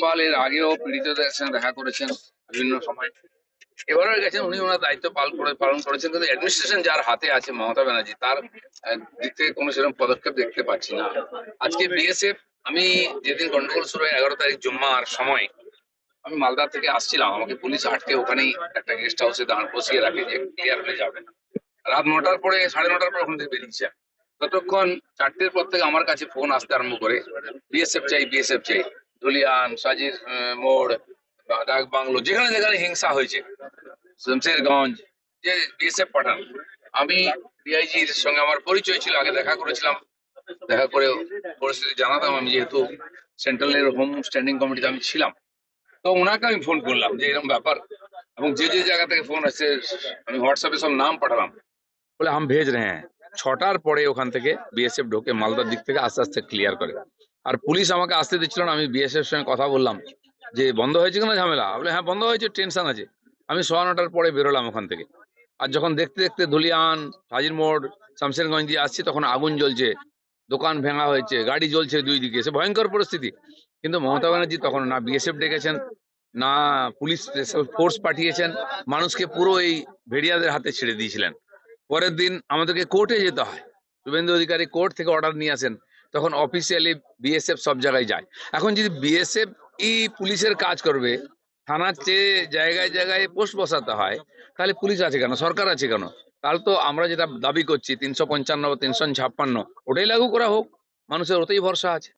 পাল এর আগেও পীড়িতদের সঙ্গে দেখা করেছেন বিভিন্ন সময়। এবারও গেছেন, উনি ওনার দায়িত্ব পালন করেছেন, কিন্তু অ্যাডমিনিস্ট্রেশন যার হাতে আছে মমতা ব্যানার্জি, তার দিক থেকে কোনো সেরকম পদক্ষেপ দেখতে পাচ্ছি না। আজকে বিএসএফ, আমি যেদিন গন্ডগোল শুরু হয় 11 তারিখ জুম্মার সময়, আমি মালদা থেকে আসছিলাম, আমাকে পুলিশ আটকে ওখানেই একটা গেস্ট হাউসে বসিয়ে রাখে যে ক্লিয়ার হয়ে যাবে না। রাত 9টার পরে, 9:30 পরে ওখান থেকে বেরিয়েছে। ততক্ষণ 4টের পর থেকে আমার কাছে ফোন আসতে আরম্ভ করে, বিএসএফ চাই, বিএসএফ চাই। ধুলিয়ান, সাজির মোড়, ডাক বাংলো, যেখানে যেখানে হিংসা হয়েছে, শমশেরগঞ্জ, যে বিএসএফ পাঠান। আমি ডিআইজির সঙ্গে আমার পরিচয় ছিল, আগে দেখা করেছিলাম, দেখা করে পরিস্থিতি জানাতাম, আমি যেহেতু সেন্ট্রালের হোম স্ট্যান্ডিং কমিটিতে আমি ছিলাম। তো ওনাকে আমি ফোন করলাম যে এরকম ব্যাপার, এবং যে যে জায়গা থেকে ফোন আসছে আমি হোয়াটসঅ্যাপে সব নাম পাঠালাম, বলে হাম ভেজ রে হ্যাঁ। 6টার পরে ওখান থেকে বিএসএফ ঢোকে, মালদার দিক থেকে আস্তে আস্তে ক্লিয়ার করে। আর পুলিশ আমাকে আসতে দিচ্ছিল না। আমি বিএসএফ সঙ্গে কথা বললাম যে বন্ধ হয়েছে কিনা ঝামেলা, বলে হ্যাঁ বন্ধ হয়েছে, টেনশন আছে। আমি 9:15 পরে বেরোলাম ওখান থেকে। আর যখন দেখতে দেখতে ধুলিয়ান, হাজির মোড়, শামশেরগঞ্জ দিয়ে আসছি, তখন আগুন জ্বলছে, দোকান ভেঙা হয়েছে, গাড়ি জ্বলছে দুই দিকে, সে ভয়ঙ্কর পরিস্থিতি। কিন্তু মমতা ব্যানার্জি তখন না বিএসএফ ডেকেছেন, না পুলিশ স্পেশাল ফোর্স পাঠিয়েছেন, মানুষকে পুরো এই ভেড়িয়াদের হাতে ছেড়ে দিয়েছিলেন। পরের দিন আমাদেরকে কোর্টে যেতে হয়, শুভেন্দু অধিকারী কোর্ট থেকে অর্ডার নিয়ে আসেন, তখন অফিসিয়ালি বিএসএফ সব জায়গায় যায়। এখন যদি বিএসএফ পুলিশের কাজ করবে, থানার চেয়ে জায়গায় জায়গায় পোস্ট বসাতে হয়, তাহলে পুলিশ আছে কেন, সরকার আছে কেন? তাহলে তো আমরা যেটা দাবি করছি 355, 356, ওটাই লাগু করা হোক, মানুষের ওতেই ভরসা আছে।